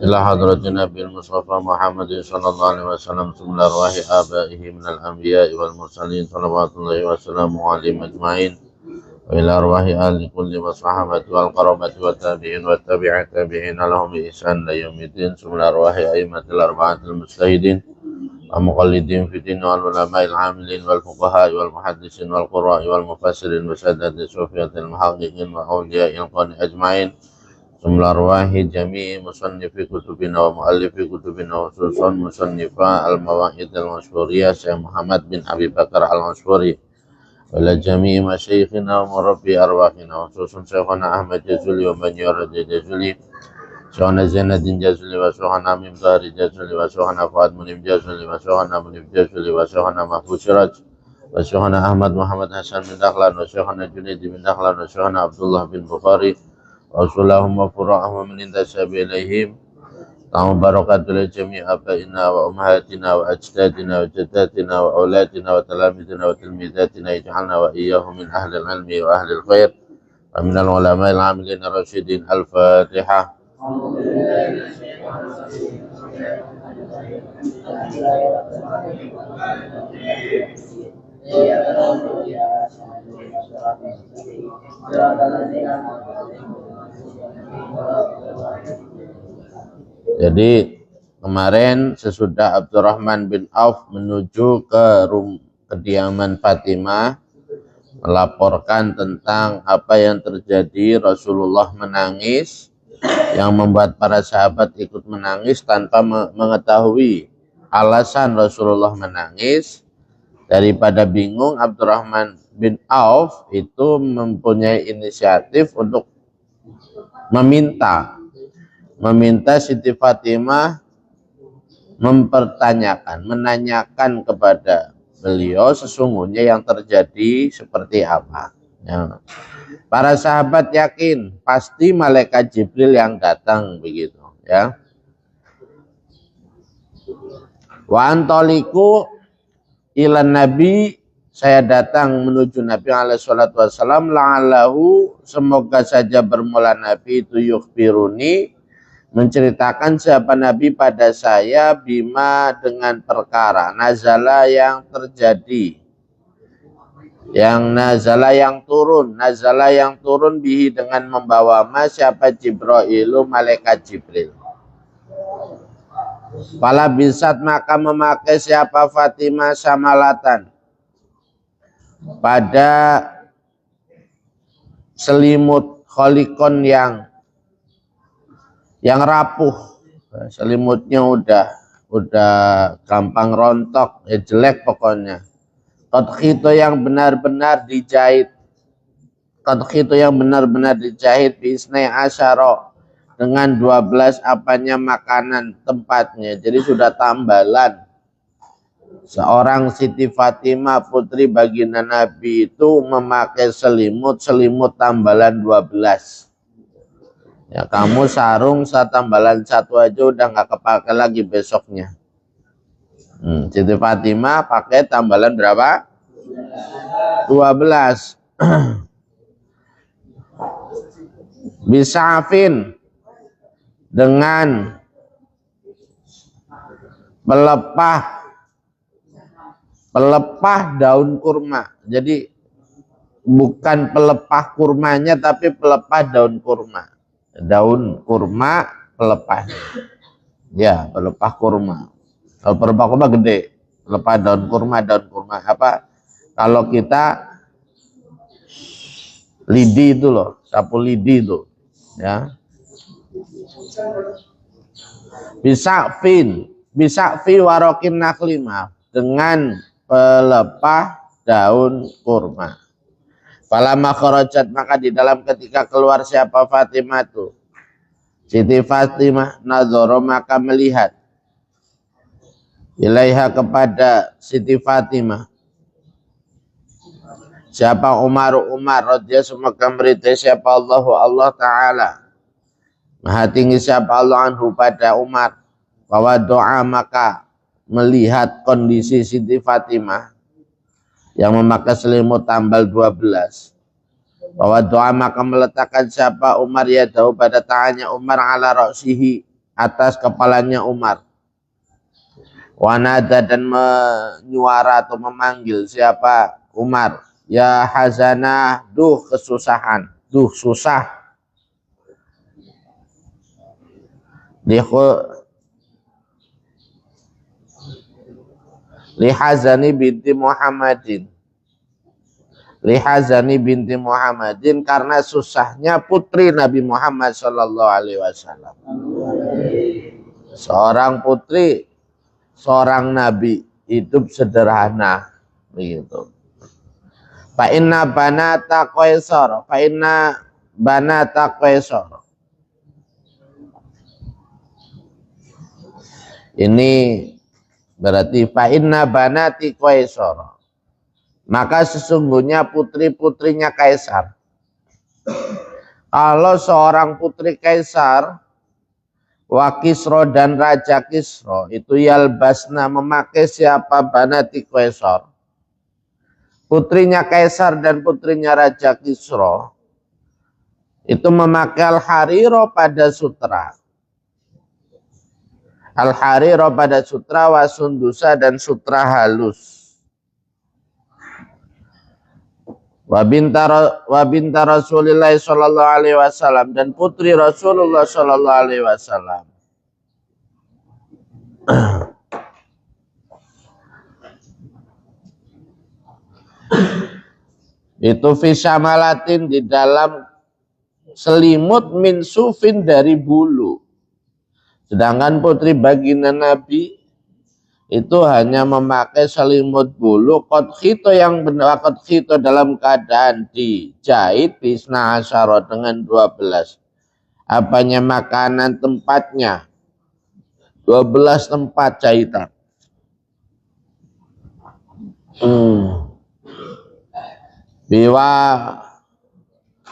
إلى حضرة النبي المصطفى محمد صلى الله عليه وسلم ثم أرواح آبائه من الأنبياء والمرسلين صلوات الله وسلامه عليهم أجمعين وإلى أرواح أهل كل والصحابة والقرابة والتابعين والتابع التابعين لهم بإحسان إلى يوم الدين ثم أرواح أئمة الأربعة المجتهدين ومقلدين في الدين والعلماء العاملين والفقهاء والمحدثين والقراء والمفسرين وسادة الصوفية المحققين وأولياء القرآن أجمعين ثم أرواح جميع مصنف كتبنا ومؤلف كتبنا وخصوصا مصنف المواعظ المشهورية شيخ محمد بن أبي بكر المشهوري وإلى جميع مشايخنا ومربي أرواحنا وخصوصا شيخنا أحمد جزولي ومن يرد جزولي شيخنا زين الدين جزولي وشيخنا ممدار جزولي وشيخنا فؤاد منيب جزولي وشيخنا منيب جزولي وشيخنا محفوظ سراج وشيخنا أحمد محمد حسن بن دخلان وشيخنا جنيد بن دخلان وشيخنا عبد الله بن بخاري وصلهم وفرعهم من انتسب إليهم اللهم بركات لجميع آبائنا وأمهاتنا وأجدادنا وجداتنا وأولادنا وتلاميذنا وتلميذاتنا اجعلنا وإياهم من أهل العلم وأهل الخير ومن العلماء العاملين الراشدين. الفاتحة. Jadi kemarin sesudah Abdurrahman bin Auf menuju ke kediaman Fatimah melaporkan tentang apa yang terjadi, Rasulullah menangis, yang membuat para sahabat ikut menangis tanpa mengetahui alasan Rasulullah menangis. Daripada bingung, Abdurrahman bin Auf itu mempunyai inisiatif untuk meminta Siti Fatimah menanyakan kepada beliau sesungguhnya yang terjadi seperti apa. Ya. Para sahabat yakin pasti malaikat Jibril yang datang begitu, ya. Wa antoliku ilan Nabi, saya datang menuju Nabi alaihi salatu wassalam, la'allahu, semoga saja bermula Nabi itu yukhbiruni, menceritakan siapa Nabi pada saya, bima, dengan perkara nazala yang terjadi, yang nazala yang turun bihi dengan membawa ma, siapa Jibrailu, malaikat Jibril. Fala bisat, maka memakai siapa Fatimah samalatan, pada selimut kholikon yang rapuh, selimutnya udah gampang rontok, ya jelek pokoknya. Qadkhito yang benar-benar dijahit, bisnai asyara, dengan 12 apanya makanan tempatnya. Jadi sudah tambalan. Seorang Siti Fatimah putri baginda Nabi itu memakai selimut tambalan 12. Ya, kamu sarung tambalan 1 aja udah nggak kepake lagi besoknya. Siti Fatimah pakai tambalan berapa? 12. Bisafin, dengan pelepah daun kurma. Jadi bukan pelepah kurmanya tapi pelepah daun kurma. Daun kurma pelepah. Ya, pelepah kurma. Kalau pelepah kurma gede, pelepah daun kurma apa? Kalau kita lidi itu loh, sapu lidi itu, ya. Bisakfi warokin naklima, dengan pelepah daun kurma. Falamma kharajat, maka di dalam ketika keluar siapa Fatimah itu, Siti Fatimah, nazara, maka melihat, ilaiha, kepada Siti Fatimah, siapa Umar radhiyallahu, semoga meridai siapa Allah Ta'ala, maha tinggi siapa Allah, anhu, pada Umar, bahwa doa, maka melihat kondisi Siti Fatimah yang memakai selimut tambal 12, bahwa doa, maka meletakkan siapa Umar ya tahu pada tangannya Umar ala roksihi, atas kepalanya Umar. Wanada dan menyuara atau memanggil siapa? Umar. Ya hazanah, duh kesusahan, duh susah. Lihazani binti Muhammadin. Lihazani binti Muhammadin, karena susahnya putri Nabi Muhammad sallallahu alaihi wasallam. Seorang putri, seorang nabi, hidup sederhana begitu. Fa inna banata Qaisar, fa inna banata Qaisar. Ini berarti fa inna banati Qaisar. Maka sesungguhnya putri-putrinya Kaisar. Kalau seorang putri Kaisar, wa Kisro dan Raja Kisro, itu yalbasna memakai siapa? Banati Qaisar. Putrinya Kaisar dan putrinya Raja Kisro itu memakai al-hariro pada sutra. Al-hariro pada sutra, wa sundusa dan sutra halus. Wa binta Rasulillah sallallahu alaihi wasallam, dan putri Rasulullah sallallahu alaihi wasallam. Itu fisyamalatin, di dalam selimut min sufin dari bulu. Sedangkan putri baginda Nabi itu hanya memakai selimut bulu qad khito, yang benar qad khito dalam keadaan dijahit bisna asyara dengan 12. Apanya? Makanan tempatnya 12 tempat jahitan.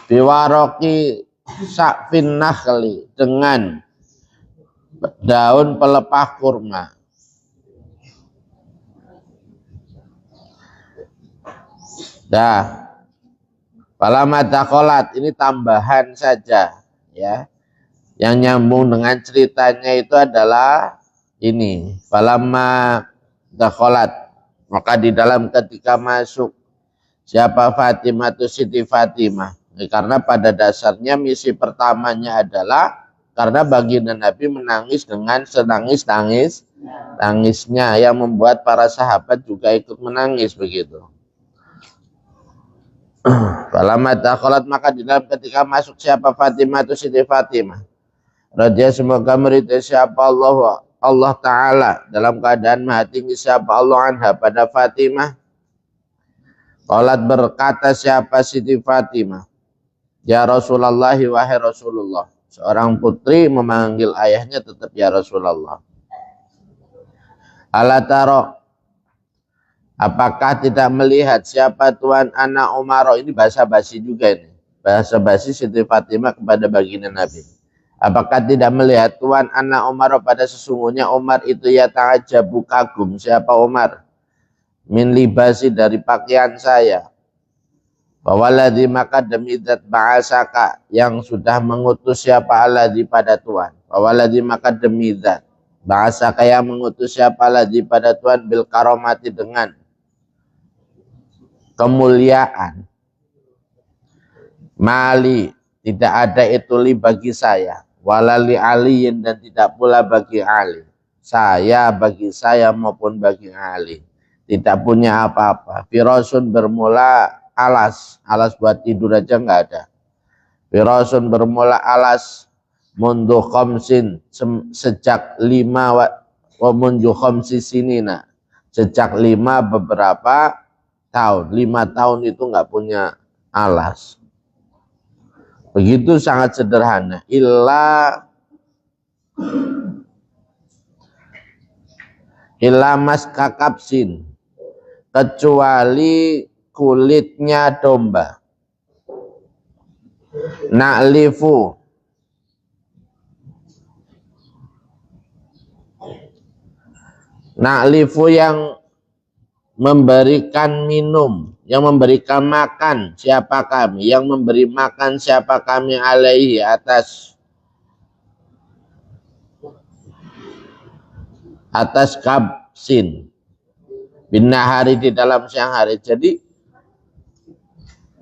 Biwaroki sakfin nakhli, dengan daun pelepah kurma. Dah, palama dakholat, ini tambahan saja ya. Yang nyambung dengan ceritanya itu adalah ini, palama dakholat, maka di dalam ketika masuk siapa? Fatimah itu Siti Fatimah. Karena pada dasarnya misi pertamanya adalah karena baginda Nabi menangis dengan tangisnya yang membuat para sahabat juga ikut menangis begitu. Falamma dakhalat, maka di dalam ketika masuk siapa? Fatimah itu Siti Fatimah. Radhiya, semoga meridai siapa Allah Ta'ala, dalam keadaan maha tinggi siapa Allah anha pada Fatimah. Qalat, berkata siapa? Siti Fatimah. Ya Rasulullah, wahai Rasulullah. Seorang putri memanggil ayahnya tetap ya Rasulullah. Ala taro, apakah tidak melihat siapa Tuan anak Umar? Ini bahasa basi juga ini. Bahasa basi Siti Fatimah kepada baginda Nabi. Apakah tidak melihat Tuan anak Umar, pada sesungguhnya Umar itu ya ta'ajabu, kagum. Siapa Umar? Min libasi, dari pakaian saya. Wawaladhi, maka demi zat ba'asaka, yang sudah mengutus siapa? Aladhi, pada Tuhan. Wawaladhi, maka demi zat ba'asaka, yang mengutus siapa? Aladhi, pada Tuhan. Bil karomati, dengan kemuliaan. Mali, tidak ada itu li bagi saya. Walali aliyin, dan tidak pula bagi Ali. Saya, bagi saya maupun bagi Ali, tidak punya apa-apa. Firasun, bermula alas. Alas buat tidur aja nggak ada. Firasun, bermula alas. Mundu khamsin, sejak 5 wa mundu khamsi sinina, sejak 5 beberapa tahun. 5 tahun itu nggak punya alas. Begitu, sangat sederhana. Illa mas kakapsin, kecuali kulitnya domba. Na'lifu, yang memberikan minum, yang memberikan makan siapa kami, yang memberi makan siapa kami alaihi, atas atas kabsin binahari di dalam siang hari. Jadi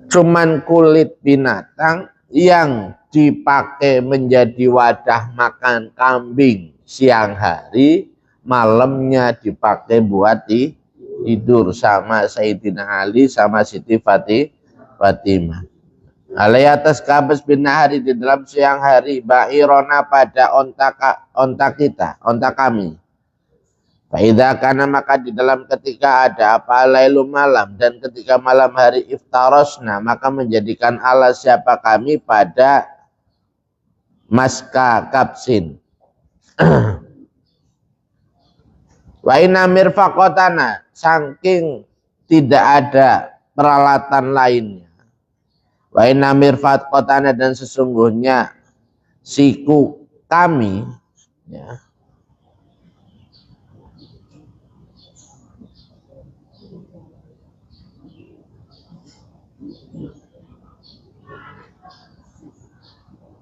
cuman kulit binatang yang dipakai menjadi wadah makan kambing siang hari, malamnya dipakai buat tidur sama Sayyidina Ali sama Siti Fatimah. Alai atas kabes binahari di dalam siang hari, ba'irona pada onta kita, onta kami. Faidah karena maka di dalam ketika ada apa lailu malam dan ketika malam hari iftarosna maka menjadikan alas siapa kami pada maska kapsin. Wa inna mirfaqatana saking tidak ada peralatan lainnya. Wa inna mirfaqatana dan sesungguhnya siku kami ya.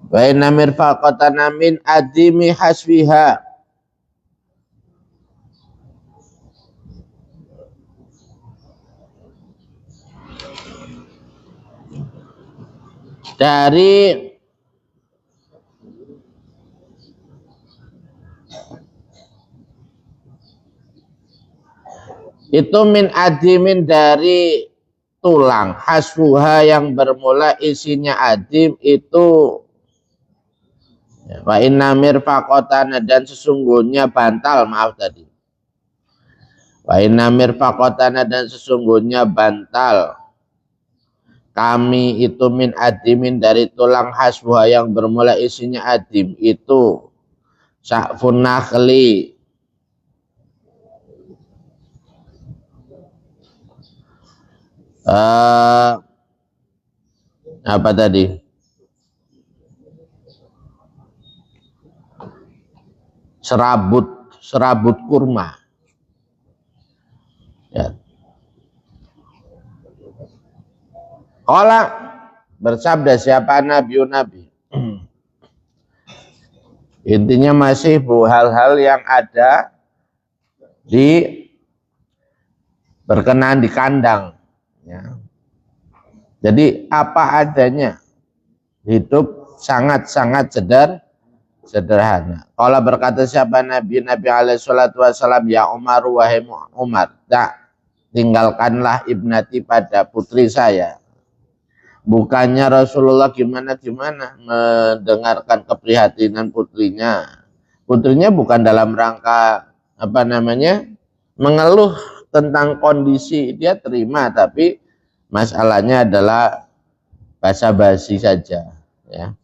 Wa inna mirfaqatana min adimi haswiha dari itu min adimin dari tulang hasfuha yang bermula isinya adim itu wa inna mirfaqatana dan sesungguhnya bantal maaf tadi wa inna mirfaqatana dan sesungguhnya bantal kami itu min adimin dari tulang hasbuha yang bermula isinya adim itu sa'fun nakhli apa tadi serabut kurma ya. Qala bersabda siapa nabi. Intinya masih hal-hal yang ada berkenaan di kandang ya. Jadi apa adanya hidup sangat-sangat sederhana. Qala berkata siapa Nabi alaihi salatu wasallam ya Umar wahai Umar tak tinggalkanlah ibnati pada putri saya. Bukannya Rasulullah gimana mendengarkan keprihatinan putrinya. Putrinya bukan dalam rangka apa namanya mengeluh tentang kondisi dia terima, tapi masalahnya adalah basa-basi saja. Ya.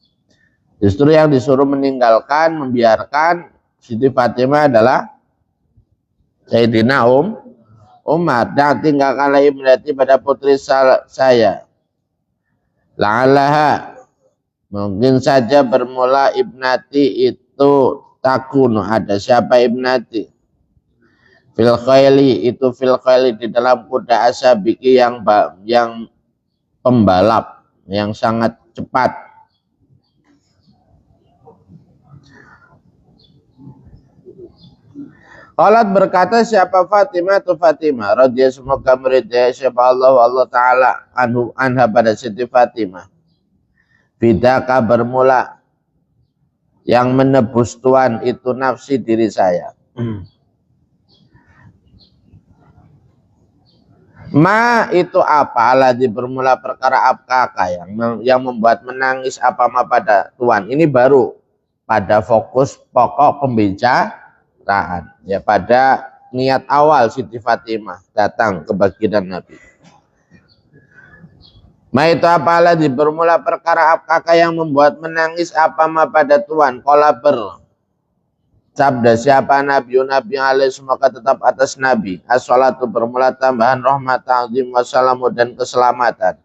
Justru yang disuruh meninggalkan, membiarkan Siti Fatimah adalah Sayyidina Umar. Dan tinggalkanlah ibnati pada putri saya. La'alaha mungkin saja bermula ibnati itu takun ada siapa ibnati fil khayli itu fil khayli di dalam kuda asabiki yang pembalap yang sangat cepat. Qalat berkata siapa Fatimah radhiyallahu semoga meridai siapa Allah taala anha pada Siti Fatimah. Bidaka bermula yang menebus Tuhan itu nafsi diri saya. Ma itu apa alladzi bermula perkara apkaka yang membuat menangis apa ma pada Tuhan. Ini baru pada fokus pokok pembicaraan ya pada niat awal Siti Fatimah datang ke baginda Nabi. Ma itu apa alladzi bermula perkara apkaka yang membuat menangis apa ma pada Tuhan. Qala sabda siapa Nabi alaihi semoga tetap atas Nabi. As-salatu bermula tambahan rahmat ta'zim wassalamu dan keselamatan.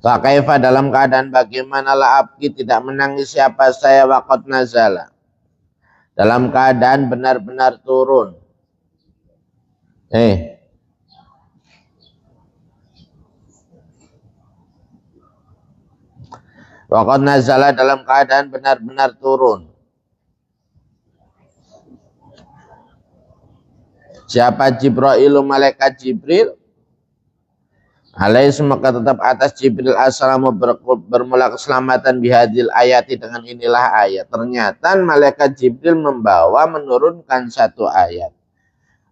Fakaifa dalam keadaan bagaimana la abki tidak menangis siapa saya waqad nazala. Dalam keadaan benar-benar turun. Waqad nazala dalam keadaan benar-benar turun. Siapa Jibrailu malaikat Jibril? Alaihi maka tetap atas Jibril assalamu bermula keselamatan bihadil ayati dengan inilah ayat. Ternyata malaikat Jibril membawa menurunkan satu ayat.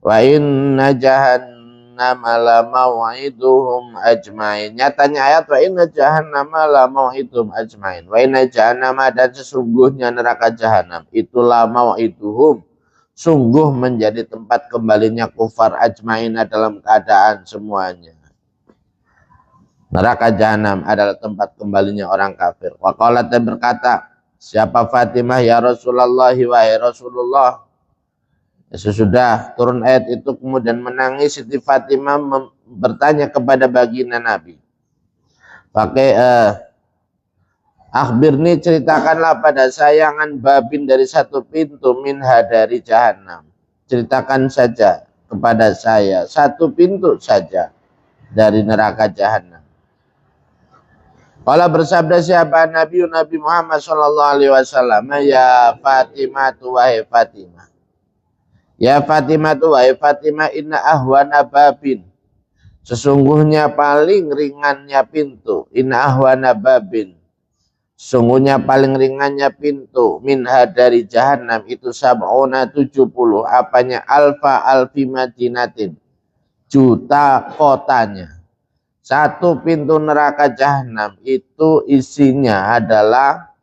Wa inna jahannama la maw'iduhum ajmain. Nyatanya ayat wa inna jahannama la maw'iduhum ajmain. Wa inna jahannama dan sesungguhnya neraka jahanam itulah maw'iduhum. Sungguh menjadi tempat kembalinya kufar ajmaina dalam keadaan semuanya. Neraka jahanam adalah tempat kembalinya orang kafir. Wa qalat dan berkata, siapa Fatimah ya Rasulullah wahai Rasulullah. Sesudah turun ayat itu kemudian menangis Siti Fatimah bertanya kepada baginda Nabi. Pakai akhbirni ceritakanlah pada sayangan babin dari satu pintu minha dari jahanam. Ceritakan saja kepada saya satu pintu saja dari neraka jahanam. Kalau bersabda siapa Nabi Muhammad sallallahu alaihi wasallam, ya Fatimah wahai Fatimah. Ya Fatimah wahai Fatimah inna ahwana babin. Sesungguhnya paling ringannya pintu. Inna ahwana babin. Sungguhnya paling ringannya pintu minha dari jahanam itu sab'una 70 apanya alfi madinatin juta kotanya. Satu pintu neraka jahanam itu isinya adalah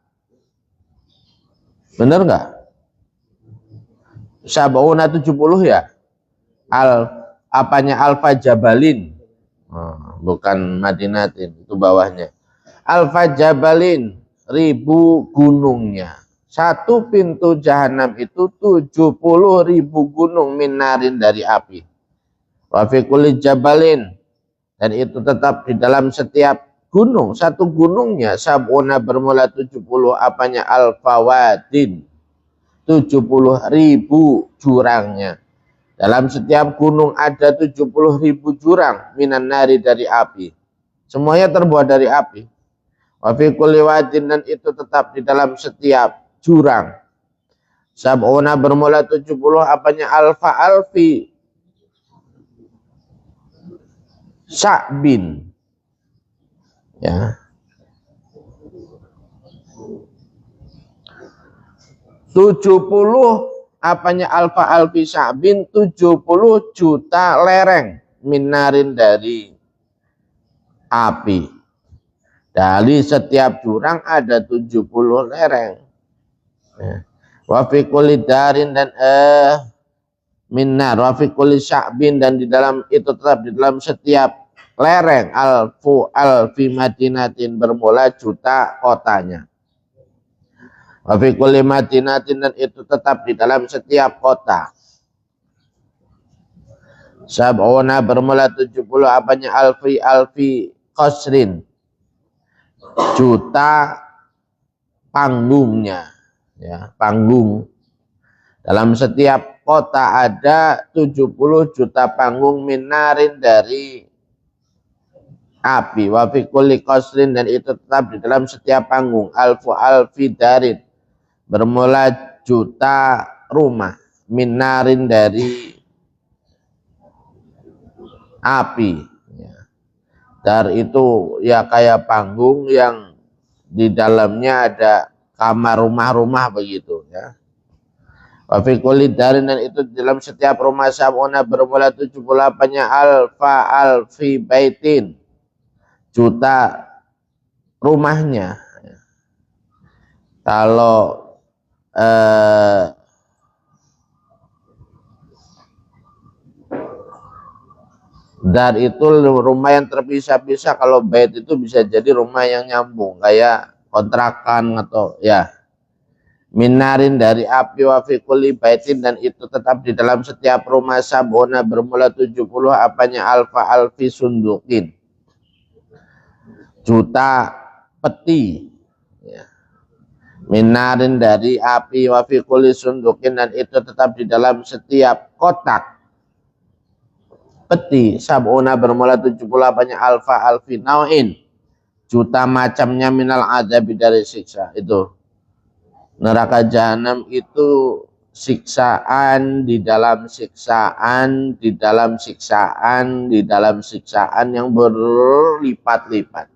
benar enggak? Sab'una 70 ya. Apanya alfa jabalin. Bukan madinatin itu bawahnya. Alfa jabalin 1000 gunungnya. Satu pintu jahanam itu 70.000 gunung minarin dari api. Wa fi kulli jabalin dan itu tetap di dalam setiap gunung. Satu gunungnya sab'una bermula 70 apanya alfawadin. 70.000 jurangnya. Dalam setiap gunung ada 70.000 jurang minan nari dari api. Semuanya terbuat dari api. Wa fi kulli wadin dan itu tetap di dalam setiap jurang. Sab'una bermula 70 apanya alfi sa'bin. Ya. 70 apanya alfi sa'bin 70 juta lereng minarin dari api. Dari setiap jurang ada 70 lereng. Wa fi kulli darin dan minnar wa fi kulli sya'bin dan di dalam itu tetap di dalam setiap lereng alfi madinatin bermula juta kotanya. Wa fi kulli madinatin dan itu tetap di dalam setiap kota. Sab'una bermula 70 apanya alfi qasrin. Juta panggungnya ya, panggung. Dalam setiap kota ada 70 juta panggung minarin dari api. Wa fi kulli qasrin dan itu tetap di dalam setiap panggung alfi darin bermula juta rumah minarin dari api. Dar itu ya kayak panggung yang di dalamnya ada kamar rumah-rumah begitu ya. Wa fi kulli darin dan itu dalam setiap rumah sab'una bermula 78-nya alfi baitin. Juta rumahnya. Kalau dar itu rumah yang terpisah-pisah, kalau bait itu bisa jadi rumah yang nyambung kayak kontrakan atau ya. Minarin dari api wa fi kulli baitin dan itu tetap di dalam setiap rumah sab'una bermula 70 apanya alfi sundukin. Juta peti ya. Minarin dari api wa fi kulli sundukin dan itu tetap di dalam setiap kotak peti sab'una bermula 78-nya alfi nau'in. Juta macamnya minal adzab dari siksa. Itu neraka jahanam itu siksaan di dalam siksaan di dalam siksaan di dalam siksaan yang berlipat-lipat.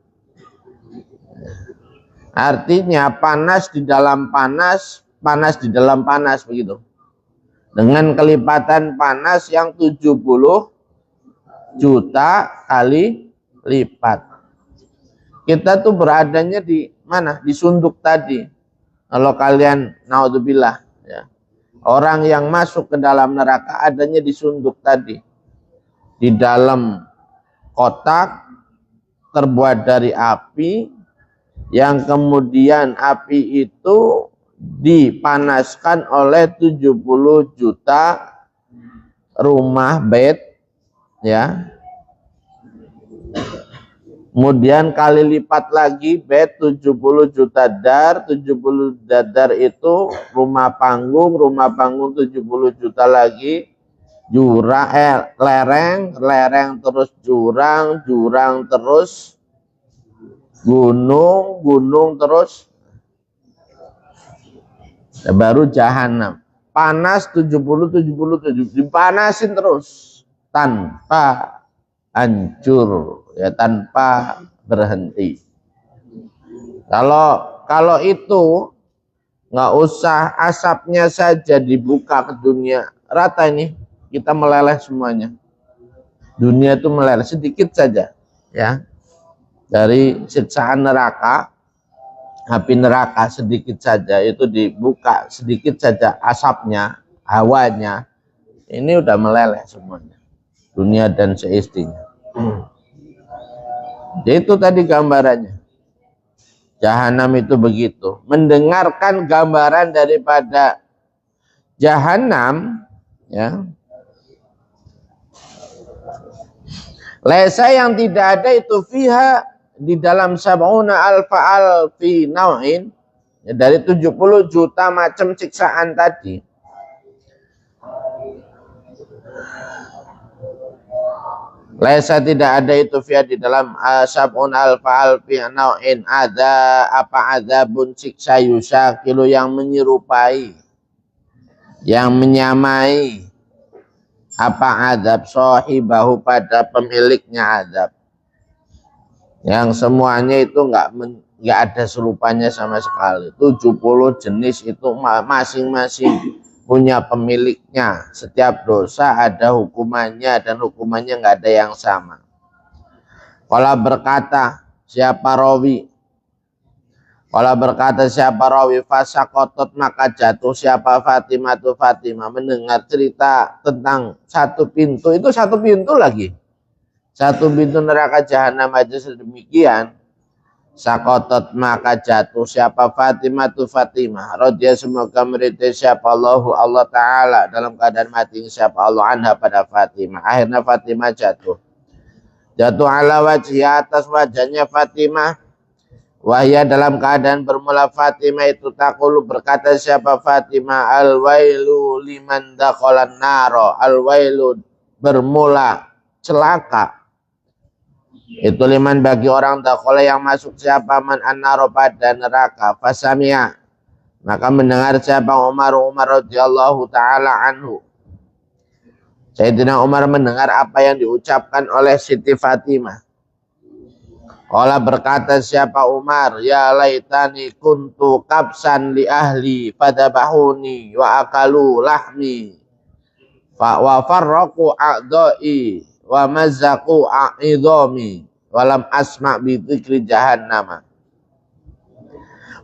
Artinya panas di dalam panas, panas di dalam panas begitu. Dengan kelipatan panas yang 70 juta kali lipat. Kita tuh beradanya di mana? Di sunduk tadi. Kalau kalian naudzubillah ya. Orang yang masuk ke dalam neraka adanya di sunduk tadi. Di dalam kotak terbuat dari api yang kemudian api itu dipanaskan oleh 70 juta rumah bed ya. Kemudian kali lipat lagi bed 70 juta dar, 70 dar itu rumah panggung 70 juta lagi, jurang lereng terus jurang terus gunung terus baru jahanam. Panas 70 dipanasin terus tanpa hancur ya, tanpa berhenti. Kalau itu nggak usah asapnya saja dibuka ke dunia rata, ini kita meleleh semuanya. Dunia itu meleleh sedikit saja ya. Dari siksaan neraka, api neraka sedikit saja itu dibuka sedikit saja asapnya, hawanya, ini udah meleleh semuanya. Dunia dan seistinya. Itu tadi gambarannya. Jahanam itu begitu. Mendengarkan gambaran daripada jahanam ya. Laisa yang tidak ada itu fiha di dalam sab'una alfa alfi nau'in ya, dari 70 juta macam siksaan tadi. Laisa tidak ada itu fiha di dalam sab'un alfa alfi nau'in ada apa adzabun siksa yusakilu yang menyerupai, yang menyamai apa azab sahibahu pada pemiliknya azab, yang semuanya itu enggak ada serupanya sama sekali. 70 jenis itu masing-masing punya pemiliknya. Setiap dosa ada hukumannya dan hukumannya enggak ada yang sama. Kalau berkata siapa rawi, fasakotot maka jatuh siapa Fatimah mendengar cerita tentang satu pintu, itu satu pintu lagi. Satu pintu neraka jahanam aja sedemikian. Sakotot maka jatuh siapa Fatimah radhiyallahu semoga meridai siapa Allah Ta'ala dalam keadaan mati siapa Allah anha pada Fatimah. Akhirnya Fatimah jatuh ala wajhi atas wajahnya Fatimah. Wahya dalam keadaan bermula Fatimah itu takulu berkata siapa Fatimah al-wailu liman dakhalan naro, al-wailu bermula celaka itu liman bagi orang dakhala yang masuk siapa man an-naro pada neraka. Fasamia maka mendengar siapa Umar radhiyallahu taala anhu. Sayyidina Umar mendengar apa yang diucapkan oleh Siti Fatimah. Qala berkata siapa Umar, ya laitani kuntu kabsan li ahli fadabahuni wa akalu lahmi wa farraqu a'dai wa mazzaqu a'idhami walam asma' bi dzikri jahannam.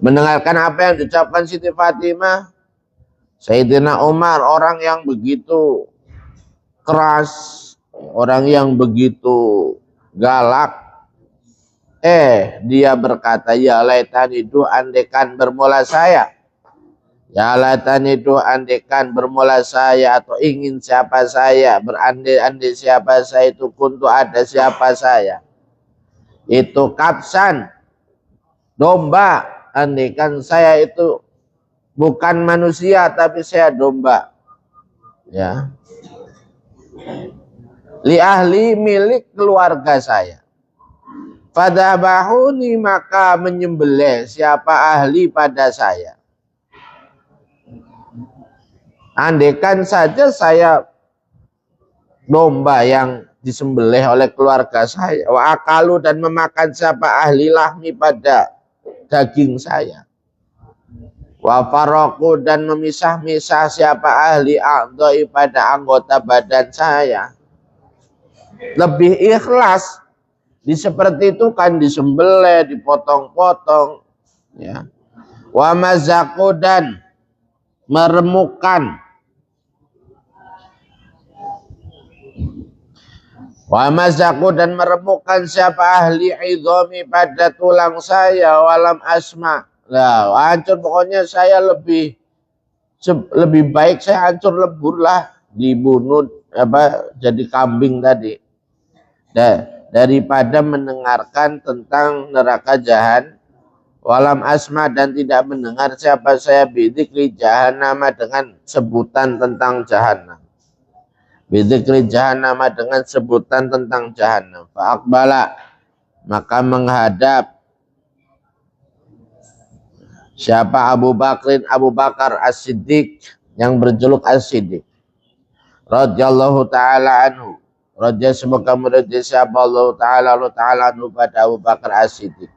Mendengarkan apa yang diucapkan Siti Fatimah, Sayyidina Umar orang yang begitu keras, orang yang begitu galak, dia berkata ya laitani du andekan bermula saya. Ya laitani du andekan bermula saya atau ingin siapa saya, berandai-andai siapa saya itu kuntu ada siapa saya. Itu kapsan domba, andekan saya itu bukan manusia tapi saya domba. Ya. Li ahli milik keluarga saya. Fadabahuni maka menyembelih siapa ahli pada saya. Andaikan saja saya domba yang disembelih oleh keluarga saya, wa akalu dan memakan siapa ahli lahmi pada daging saya, wa faroku dan memisah-misah siapa ahli a'dha'i pada anggota badan saya, lebih ikhlas di seperti itu kan disembelih, dipotong-potong, ya. Wa mazaku dan meremukkan, wa mazaku dan meremukkan siapa ahli idhomi pada tulang saya, walam asma. Nah, hancur pokoknya saya lebih baik saya hancur lebur lah, dibunuh jadi kambing tadi, daripada mendengarkan tentang neraka jahan, walam asma dan tidak mendengar siapa saya bidzikri jahannam dengan sebutan tentang jahannam, bidzikri jahannam dengan sebutan tentang jahannam. Fa'aqbala maka menghadap siapa Abu Bakar As-Siddiq yang berjuluk As-Siddiq radhiyallahu taala anhu, radhiyallahu semoga meridai siapa Allah taala anhu pada Abu Bakar As-Siddiq.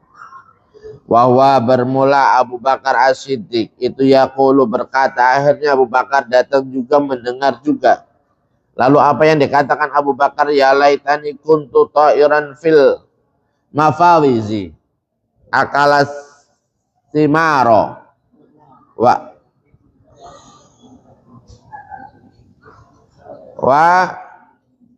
Wahwa bermula Abu Bakar As-Siddiq itu yaqulu berkata, akhirnya Abu Bakar datang juga mendengar juga. Lalu apa yang dikatakan Abu Bakar, ya laitani kuntu ta'iran fil mafawizi akalas timaro wa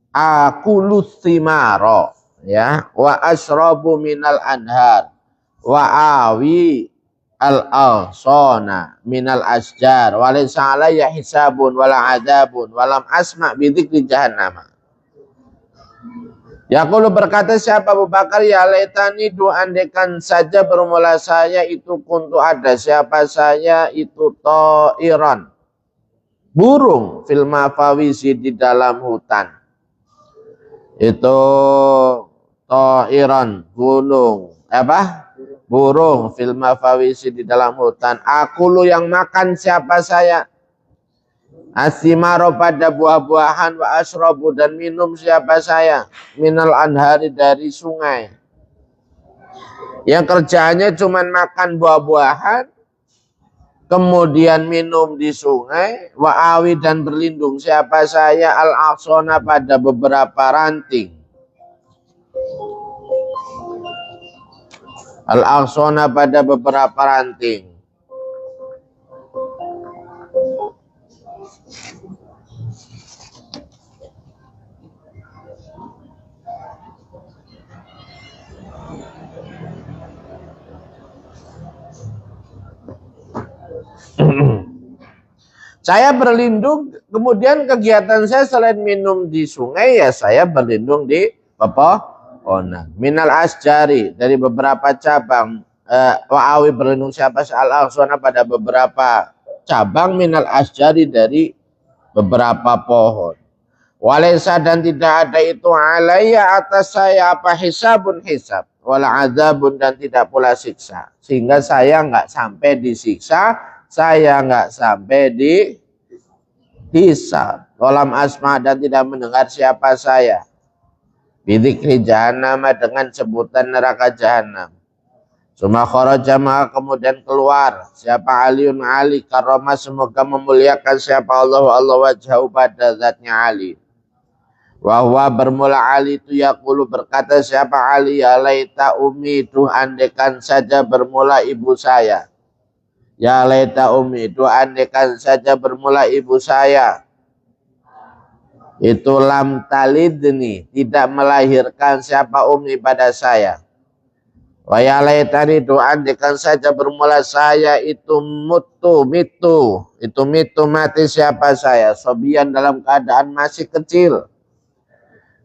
akulus timaro, ya, wa ashrabu minal anhar wa awi al-awsona minal asjar walaysa alayya hisabun wala adabun walam asma bidzikri jahannam. Yaqulu berkata siapa Abu Bakar, ya laitani du'andekan saja bermula saya itu kuntu ada siapa saya itu ta'iran burung fil mafawisi di dalam hutan, itu ta'iran gunung burung fil mafawisi di dalam hutan, akulu yang makan siapa saya asimaro pada buah-buahan, wa asrobu dan minum siapa saya minal anhari dari sungai, yang kerjanya cuman makan buah-buahan kemudian minum di sungai, wa awi dan berlindung siapa saya al-aqsona pada beberapa ranting, al-aqsona pada beberapa ranting. Saya berlindung, kemudian kegiatan saya selain minum di sungai, ya saya berlindung di pepohonan. Minal asjari dari beberapa cabang, wa'awi berlindung siapa al-aqsona pada beberapa cabang, minal asjari dari beberapa pohon. Walaysa dan tidak ada itu alaiya atas saya apa hisabun hisab, wala adzabun dan tidak pula siksa, sehingga saya nggak sampai disiksa, saya nggak sampai dihisab. Walam asma dan tidak mendengar siapa saya bidzikri jahannam dengan sebutan neraka jahanam. Suma kharaja maka kemudian keluar siapa Aliun Ali karomah semoga memuliakan siapa Allah wajhahu pada zatnya Ali. Wahwa bermula Ali itu yaqulu berkata siapa Ali, ya laita umi itu andekan saja bermula ibu saya, ya laita umi itu andekan saja bermula ibu saya itu lam talidni tidak melahirkan siapa umi pada saya, wa ya laitani itu andekan saja bermula saya itu mitu mati siapa saya sobian dalam keadaan masih kecil.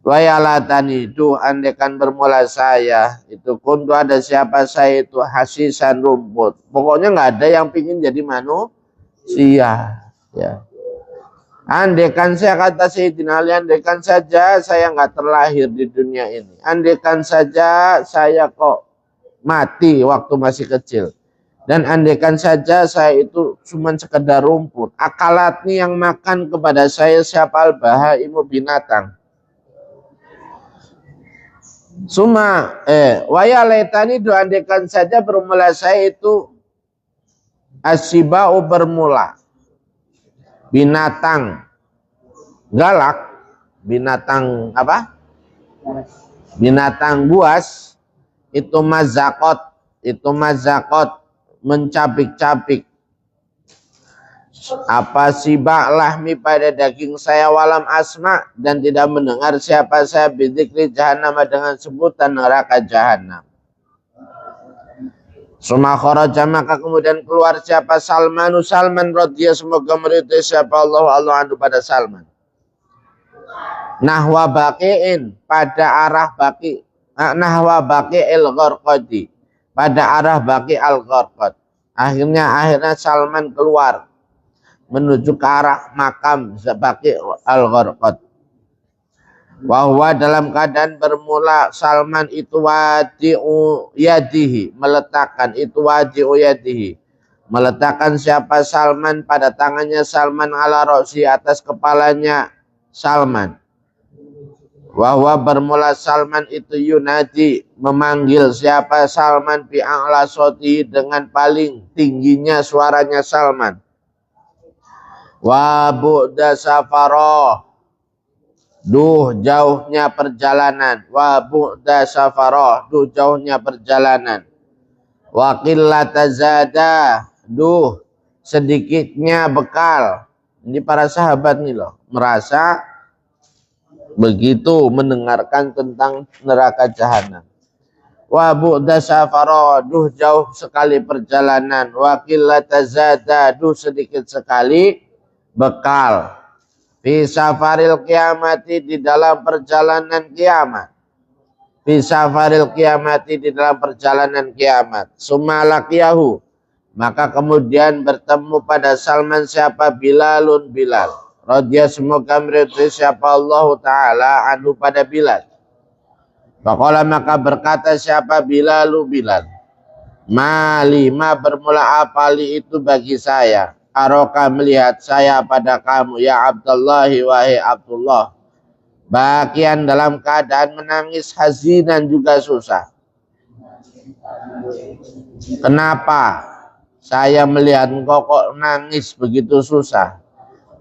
Wa ya latani itu andekan bermula saya itu kuntu ada siapa saya itu hasisan rumput, pokoknya nggak ada yang pingin jadi manusia, ya. Andekan saya kata Sayyidina Ali, andekan saja saya nggak terlahir di dunia ini, andekan saja saya kok mati waktu masih kecil, Dan andaikan saja saya itu cuma sekedar rumput, akalatni yang makan kepada saya siapa al-bahaimu binatang. Suma waya laitani do andaikan saja bermula saya itu asyibau bermula binatang galak, binatang apa? Binatang buas itu mazakot mencapik-capik apa sibak lahmi pada daging saya walam asma dan tidak mendengar siapa saya bidzikri jahannam dengan sebutan neraka jahannam. Suma kharaja maka kemudian keluar siapa Salman radhiyallahu semoga meridai siapa Allah anhu pada Salman. Nahwa baqi'in pada arah baqi nahwa baqi'il gharqadi pada arah baqi al-gharqad. Akhirnya Salman keluar menuju ke arah makam Baqi al-Gharqad. Bahwa dalam keadaan bermula Salman itu wadi'u yadihi meletakkan siapa Salman pada tangannya Salman ala roksi atas kepalanya Salman. Bahwa bermula Salman itu yunadi memanggil siapa Salman bi a'la soti dengan paling tingginya suaranya Salman. Wa bu'da safaroh duh jauhnya perjalanan. Wa bu'da safaroh duh jauhnya perjalanan. Wa qillata zada duh sedikitnya bekal. Ini para sahabat nih loh merasa begitu mendengarkan tentang neraka jahanam. Wa bu'da safaroh duh jauh sekali perjalanan. Wa qillata zada duh sedikit sekali bekal fi safaril kiamati di dalam perjalanan kiamat. Fi safaril kiamati di dalam perjalanan kiamat. Summa laqiyahu maka kemudian bertemu pada Salman siapa Bilal radhiyallahu semoga meridai siapa Allah taala anhu pada Bilal. Faqala maka berkata siapa Bilal mali ma bermula apali itu bagi saya. Aroka melihat saya pada kamu ya Abdullahi wahai Abdullah bagian dalam keadaan menangis hazinan juga susah. Kenapa saya melihat engkau kok nangis begitu susah?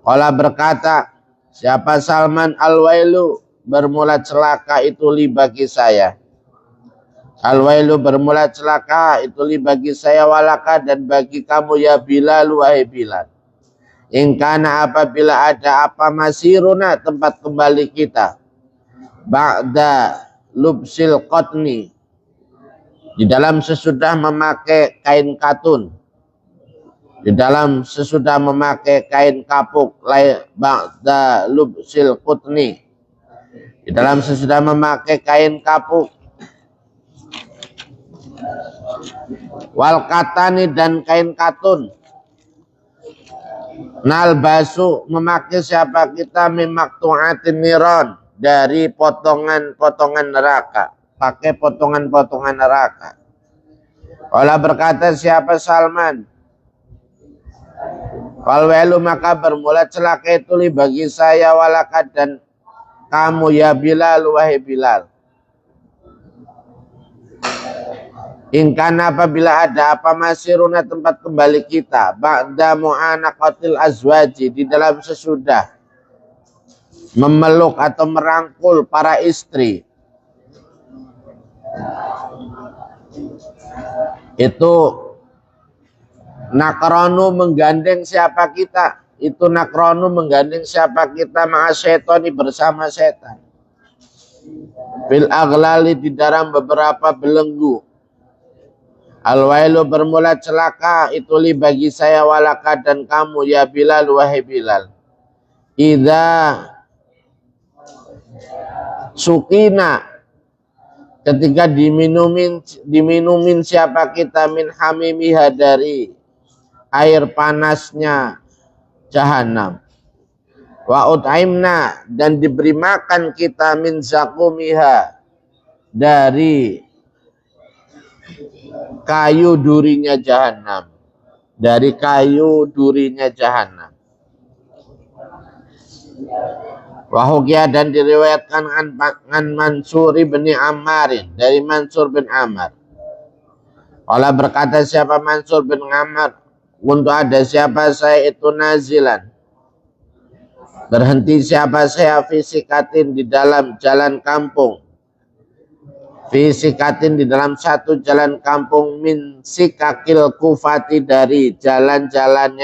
Qala berkata siapa Salman al-wailu bermula celaka itu li bagi saya. Al-wailu bermula celaka itu li bagi saya walaka dan bagi kamu ya Bilal wahai Bilal. Ingkana apabila ada apa masiruna tempat kembali kita. Ba'da lubsil qatni di dalam sesudah memakai kain katun. Di dalam sesudah memakai kain kapuk ba'da lubsil qatni. Di dalam sesudah memakai kain kapuk wal katani dan kain katun. Nalbasu memakai siapa kita mimaktu'atin niron dari potongan-potongan neraka, pakai potongan-potongan neraka. Olah berkata siapa Salman wal wailu maka bermula celaka itu li bagi saya walaka dan kamu ya Bilal wahai Bilal. Ingkan apabila ada apa masiruna tempat kembali kita ba'da mu'anaqatil azwaji di dalam sesudah memeluk atau merangkul para istri. Itu nakronu menggandeng siapa kita. Itu nakronu menggandeng siapa kita ma'asyetoni bersama setan. Fil aghlali di dalam beberapa belenggu. Al-wailu bermula celaka itu li bagi saya walaka dan kamu ya Bilal wahai Bilal. Idza sukina ketika diminumin siapa kita min hamimiha dari air panasnya jahanam. Wa ut'aimna dan diberi makan kita min zakumiha dari kayu durinya jahanam, dari kayu durinya jahanam. Wahukia dan diriwayatkan an Mansur bin Ammarin, dari Mansur bin Ammar. Allah berkata, siapa Mansur bin Ammar, untuk ada siapa saya itu nazilan, berhenti siapa saya fisikatin di dalam jalan kampung, fisikatin di dalam satu jalan kampung, min sikakil Kufati, dari jalan-jalan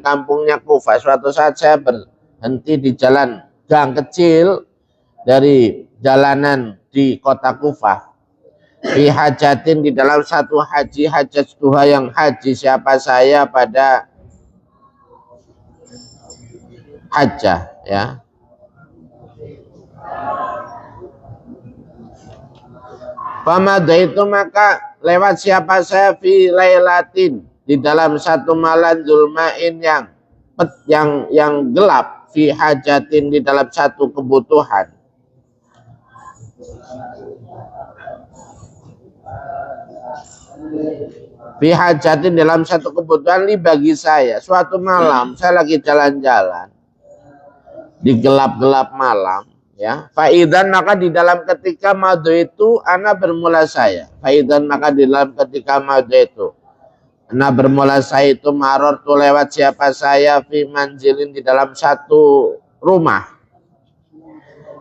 kampungnya Kufah. Suatu saat saya berhenti di jalan gang kecil dari jalanan di kota Kufah. Fi hajatin, di dalam satu haji, hajat duha, yang haji siapa saya pada hajah, ya. Pamada itu maka lewat siapa saya fi lailatin, di dalam satu malam, zulmain yang gelap, fi hajatin, di dalam satu kebutuhan. Fi hajatin, dalam satu kebutuhan, li bagi saya. Suatu malam saya lagi jalan-jalan di gelap-gelap malam, ya. Faidan, maka di dalam ketika madu itu ana bermula saya. Faidan, maka di dalam ketika madu itu ana bermula saya itu, maror tu lewat siapa saya, fi manzilin, di dalam satu rumah,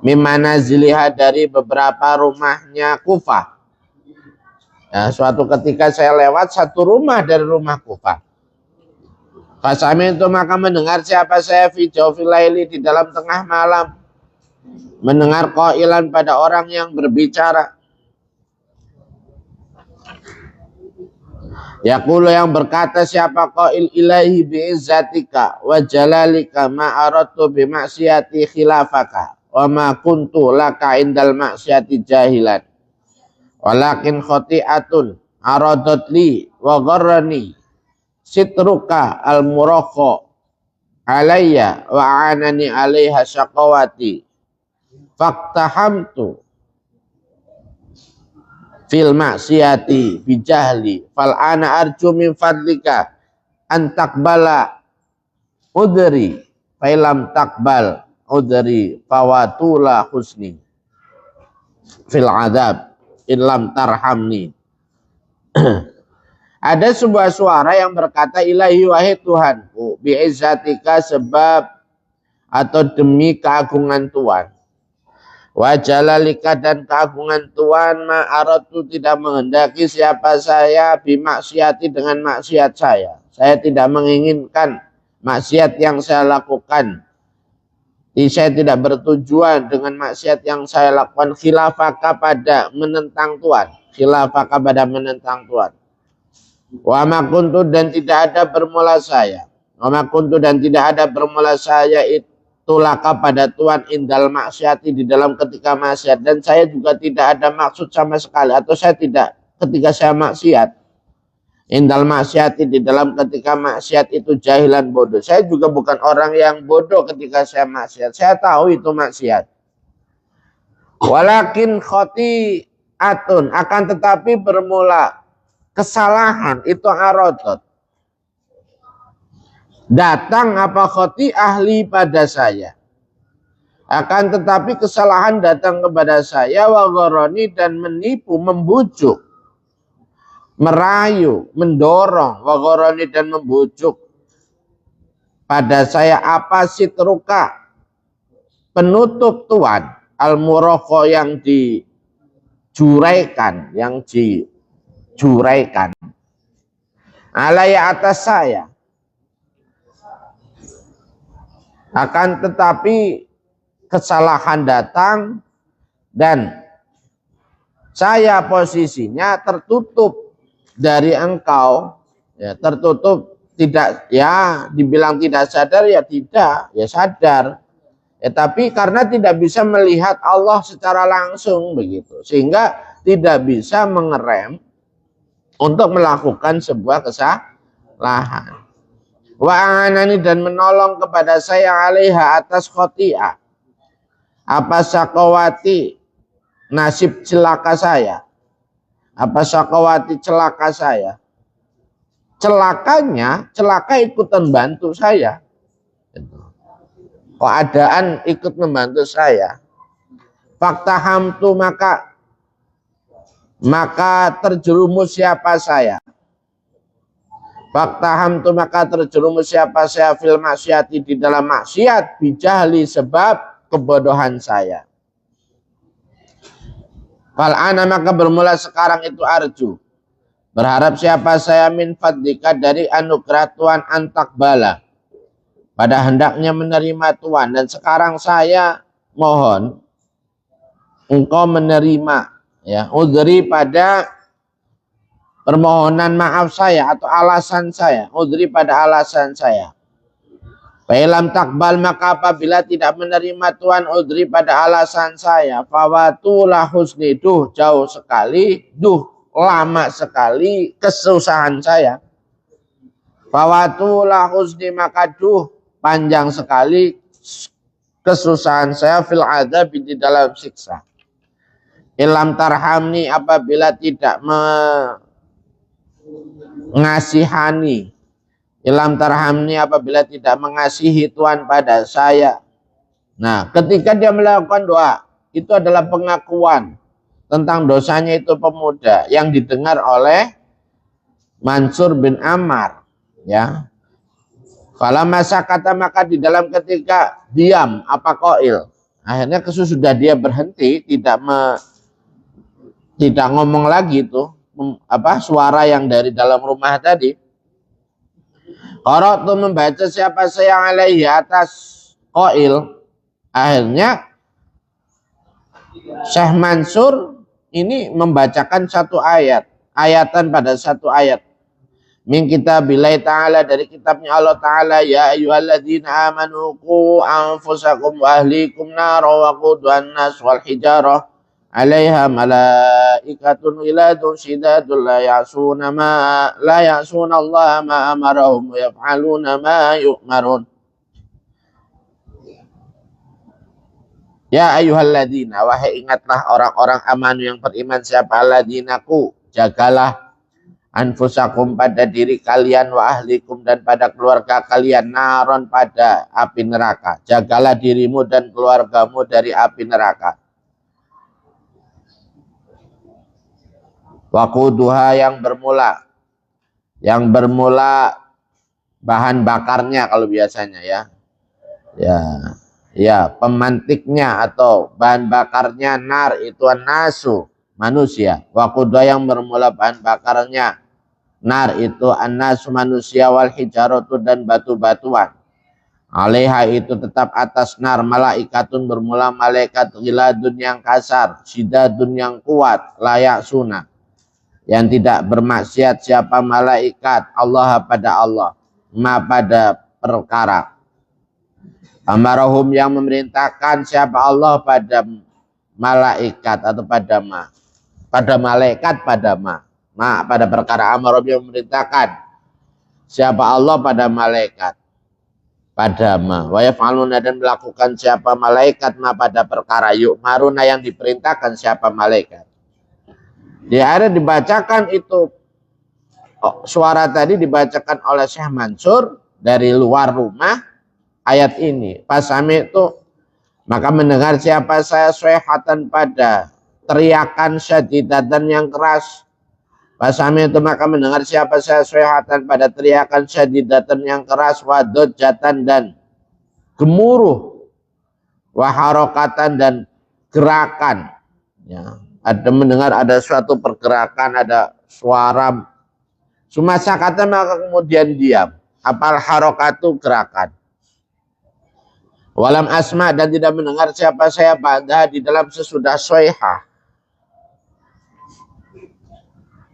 mimana ziliha, dari beberapa rumahnya Kufah. Ya, suatu ketika saya lewat satu rumah dari rumah Kufah. Fasami itu maka mendengar siapa saya fi jawfil laili, di dalam tengah malam, mendengar qailan, pada orang yang berbicara. Yaqulu, yang berkata siapa qail, ilahi biizzatika wa jalalika ma aradtu bi maksiati khilafaka wa ma kuntu laka indal maksiati jahilan. Walakin khoti'atun aradat li wa gharrani sitruka al-murakha alayya wa anani alaiha syaqawati faktahamtu fil maksiyati bijahli fal ana arju min fadlika an taqbala udri failam taqbal udri fawatula husni fil adab ilam tarhamni. Ada sebuah suara yang berkata, ilahi, wahai Tuhanku, bi'izzatika, sebab atau demi keagungan Tuhan, wa jalalika, dan keagungan Tuhan, ma'aratu, tidak menghendaki siapa saya, bimaksiati, dengan maksiat saya. Saya tidak menginginkan maksiat yang saya lakukan. Saya tidak bertujuan dengan maksiat yang saya lakukan, khilafaka, pada menentang Tuhan, khilafaka, pada menentang Tuhan. Wa ma kuntu, dan tidak ada bermula saya, wa ma kuntu, dan tidak ada bermula saya itu laka pada Tuhan, indal maksiati, di dalam ketika maksiat, dan saya juga tidak ada maksud sama sekali, atau saya tidak ketika saya maksiat, indal maksiati, di dalam ketika maksiat itu, jahilan, bodoh. Saya juga bukan orang yang bodoh ketika saya maksiat. Saya tahu itu maksiat. Walakin khoti'atun, akan tetapi bermula kesalahan itu arotot. Datang apa khoti ahli pada saya. Akan tetapi kesalahan datang kepada saya, wa gharani, dan menipu, membujuk, merayu, mendorong, wa gharani, dan membujuk pada saya apa sitruka, penutup Tuhan, al-murakha, yang dijuraikan, alaya, atas saya. Akan tetapi kesalahan datang dan saya posisinya tertutup dari engkau, ya, tertutup, tidak, ya dibilang tidak sadar, ya tidak, ya sadar, ya, tapi karena tidak bisa melihat Allah secara langsung begitu, sehingga tidak bisa mengerem untuk melakukan sebuah kesalahan. Wa anani, dan menolong kepada saya, alaiha, atas khoti'ah, apa syaqawati, nasib celaka saya, Apa syakawati, celaka saya. Celaka ikutan bantu saya. Keadaan ikut membantu saya. Faktahamtu, maka terjerumus siapa saya. Faktahamtu, maka terjerumus siapa saya fil maksiati, di dalam maksiat, bijahli, sebab kebodohan saya. Fal'ana, maka bermula sekarang itu arju, berharap siapa saya min fadlika, dari anugerah Tuhan, antakbala, pada hendaknya menerima Tuhan, dan sekarang saya mohon engkau menerima, ya, udhri, pada permohonan maaf saya atau alasan saya, udhri, pada alasan saya. Fa'ilam takbal, maka apabila tidak menerima Tuhan, udhri, pada alasan saya, fawatulah husni, jauh sekali, lama sekali kesusahan saya. Fawatulah husni, maka panjang sekali kesusahan saya, fil adab, di dalam siksa. Ilam tarhamni, apabila tidak mengasihani, ilam tarhamni, apabila tidak mengasihi Tuhan pada saya. Nah, ketika dia melakukan doa, itu adalah pengakuan tentang dosanya itu pemuda yang didengar oleh Mansur bin Ammar, ya. Fala masa kata, maka di dalam ketika diam apa qail, akhirnya sesudah dia berhenti, tidak ngomong lagi itu suara yang dari dalam rumah tadi. Qara'tu, membaca siapa saya alaihi, atas qail. Akhirnya Syekh Mansur ini membacakan satu ayatan pada satu ayat min kitabillahi ta'ala, dari kitabnya Allah Ta'ala. Ya ayyuhalladzina amanu qu anfusakum wa ahlikum nara wa quduhan nas wal hijarah 'alaiha malaikatun ghiladun shidadun la ya'suna Allah ma amarahum wa yaf'aluna ma yu'marun. Ya ayyuhalladzina, wahai ingatlah orang-orang amanu yang beriman, siapa alladzinaku, jagalah anfusakum, pada diri kalian, wa ahlikum, dan pada keluarga kalian, naron, pada api neraka. Jagalah dirimu dan keluargamu dari api neraka. Waquduha, yang bermula bahan bakarnya kalau biasanya, ya pemantiknya atau bahan bakarnya, nar, itu nasu, manusia. Waquduha, yang bermula bahan bakarnya nar, itu annasu, manusia, wal hijaratu, dan batu-batuan. Alaiha, itu tetap atas nar, malaikatun, bermula malaikat, ghiladun, yang kasar, sidadun, yang kuat, layak sunah, yang tidak bermaksiat siapa malaikat, Allah, pada Allah, ma, pada perkara, amarahum, yang memerintahkan siapa Allah pada malaikat atau pada malaikat, pada pada perkara, amarahum, yang memerintahkan siapa Allah pada malaikat, pada wa yaf'aluna, dan melakukan siapa malaikat pada perkara, yu'maruna, yang diperintahkan siapa malaikat. Di akhirnya dibacakan itu suara tadi dibacakan oleh Syekh Mansur dari luar rumah ayat ini. Pasami itu, maka mendengar siapa saya swehatan, pada teriakan syadidatan, yang keras. Pasami itu, maka mendengar siapa saya swehatan, pada teriakan syadidatan, yang keras. Wadojatan, dan gemuruh. Waharokatan, dan gerakan, ya. Ada mendengar ada suatu pergerakan, ada suara. Sumasa kata, maka kemudian diam. Apal harokatu, gerakan. Walam asma, dan tidak mendengar siapa saya pada di dalam sesudah soihah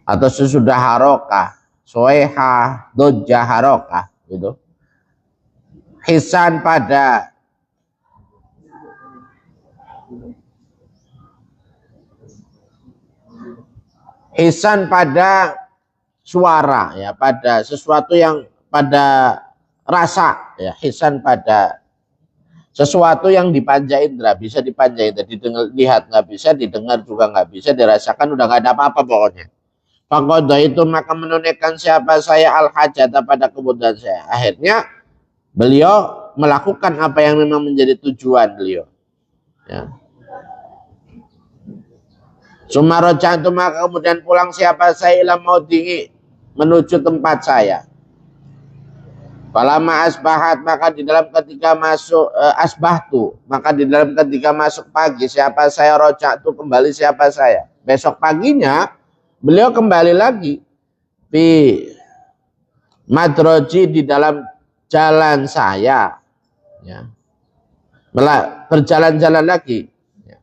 atau sesudah harokah. Soihah, dojah, harokah, gitu. Hisan, pada hisan, pada suara, ya, pada sesuatu yang pada rasa, ya, hisan, pada Sesuatu yang dipanja indera, bisa dipanja indera, didengar, lihat nggak bisa, didengar juga nggak bisa, dirasakan udah nggak ada apa-apa pokoknya. Fakodo itu maka menunaikan siapa saya al-hajat pada kebutuhan saya. Akhirnya beliau melakukan apa yang memang menjadi tujuan beliau. Ya. Sumaroja itu maka kemudian pulang siapa saya ilam mau tinggi menuju tempat saya. Falama asbahat maka di dalam ketika masuk asbahtu maka di dalam ketika masuk pagi siapa saya rojak itu kembali siapa saya. Besok paginya beliau kembali lagi di madroji di dalam jalan saya, ya. Berjalan-jalan lagi. Ya.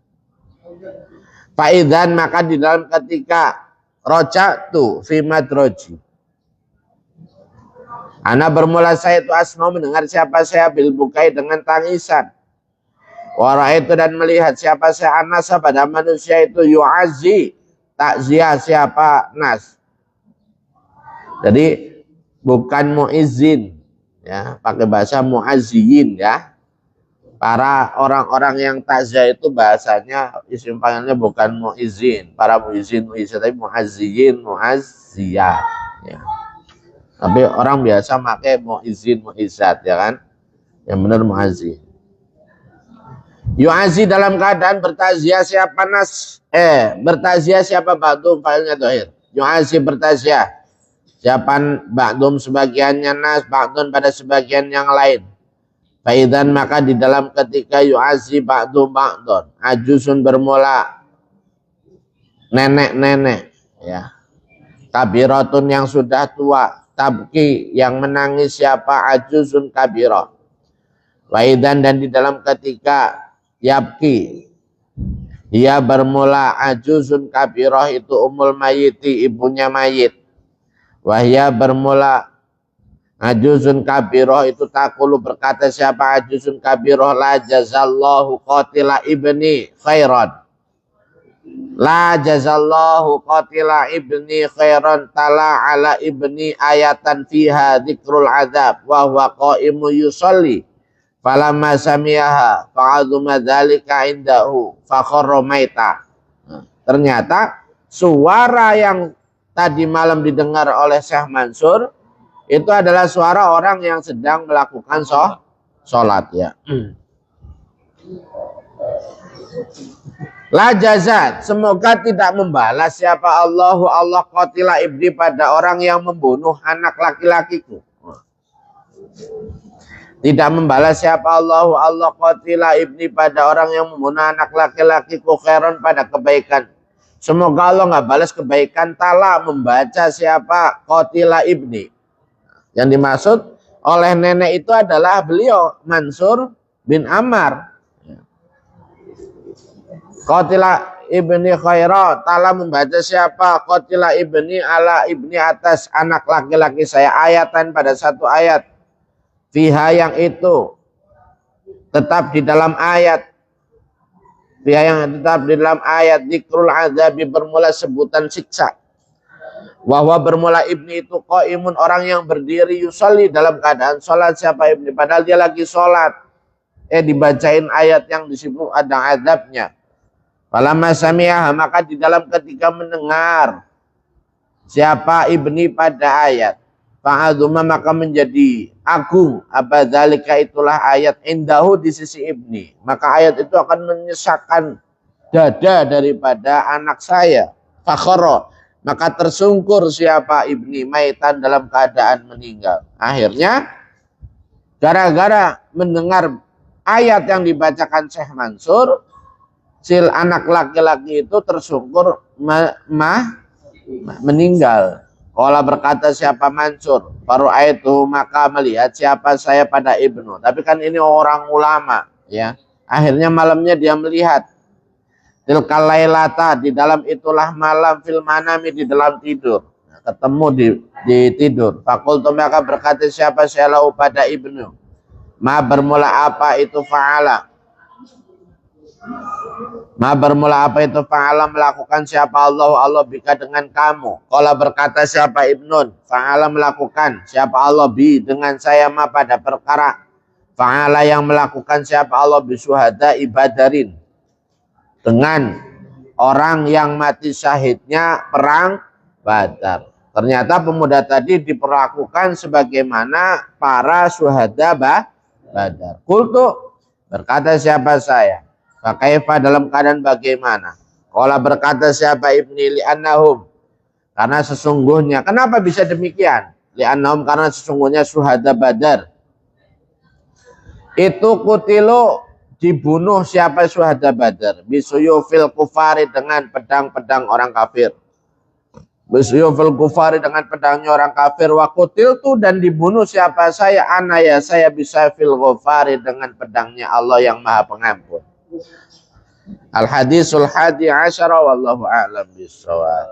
Faidan maka di dalam ketika rojak tu fi madroji. Ana bermula saya itu asma mendengar siapa saya bil bukai dengan tangisan. Wara itu dan melihat siapa saya anasa pada manusia itu yu'azi takziah siapa nas. Jadi bukan muizzin ya, pakai bahasa muazziyin ya. Para orang-orang yang takziah itu bahasanya isim panggilnya bukan muizzin, para muizzin tapi muazziyin muazziyah ya. Tapi orang biasa pakai muizzin muizzat ya kan. Yang benar muazzin. Yu'azi dalam keadaan bertaziah siapa nas bertaziah siapa ba'dum failnya dohir. Yu'azi bertaziah siapa ba'dum sebagiannya nas ba'dun pada sebagian yang lain. Faidan maka di dalam ketika yu'azi ba'dum ba'dun ajusun bermula nenek-nenek ya. Kabiratun yang sudah tua tabki yang menangis siapa ajuzun kabirah. Waidan dan di dalam ketika yabki ia bermula ajuzun kabirah itu umul mayiti ibunya mayit. Wahya bermula ajuzun kabirah itu takulu berkata siapa ajuzun kabirah la jazallahu qatila ibni khairan. La jazallahu qatila ibni khairan tala ala ibni ayatan fiha dzikrul adzab wa huwa qaimu yusalli falamma sami'aha fa'azuma dzalika indahu fakharra maita. Ternyata suara yang tadi malam didengar oleh Syekh Mansur itu adalah suara orang yang sedang melakukan sholat ya. La jazat, semoga tidak membalas siapa Allah qatila ibni pada orang yang membunuh anak laki-lakiku. Tidak membalas siapa Allah qatila ibni pada orang yang membunuh anak laki-lakiku khairan pada kebaikan. Semoga Allah nggak balas kebaikan tala membaca siapa qatila ibni. Yang dimaksud oleh nenek itu adalah beliau Mansur bin Ammar. Qatila ibni khaira ta'ala membaca siapa qatila ibni ala ibni atas anak laki-laki saya ayatan pada satu ayat fiha yang itu tetap di dalam ayat fiha yang tetap di dalam ayat dzikrul azabi bermula sebutan siksa bahwa bermula ibni itu qaimun orang yang berdiri yusolli dalam keadaan sholat siapa ibni padahal dia lagi sholat dibacain ayat yang disebut ada azabnya. Falamma sami'ah maka di dalam ketika mendengar siapa ibni pada ayat fa'adzuma maka menjadi agung apa dzalika itulah ayat indahu di sisi ibni maka ayat itu akan menyesakkan dada daripada anak saya fakhara maka tersungkur siapa ibni maitan dalam keadaan meninggal. Akhirnya gara-gara mendengar ayat yang dibacakan Syekh Mansur sil anak laki-laki itu tersungkur meninggal. Qala berkata siapa Mansur, baru itu maka melihat siapa saya pada ibnu. Tapi kan ini orang ulama, ya. Akhirnya malamnya dia melihat. Tilkal lailata di dalam itulah malam fil manami di dalam tidur. Ketemu di tidur. Fakultu maka berkata siapa saya lahu pada ibnu. Ma bermula apa itu fa'ala. Ma bermula apa itu fa'ala melakukan siapa Allah bika dengan kamu. Qala berkata siapa ibnun fa'ala melakukan siapa Allah bi dengan saya ma pada perkara Fa'ala yang melakukan siapa Allah bisuhada ibadarin, dengan orang yang mati syahidnya perang Badar. Ternyata pemuda tadi diperlakukan sebagaimana para syuhada Badar. Kultu, berkata siapa saya, fakaifa dalam keadaan bagaimana? Qala berkata siapa ibni li'annahum, karena sesungguhnya, kenapa bisa demikian? Li'annahum karena sesungguhnya syuhada Badar itu kutilu dibunuh siapa syuhada Badar bisuyufil kufari dengan pedang-pedang orang kafir. Bisuyufil kufari dengan pedangnya orang kafir. Wa kutiltu dan dibunuh siapa saya anaya saya bisa fil kufari dengan pedangnya Allah yang Maha Pengampun. Al hadisul hadi asyara wallahu a'lam bissawab.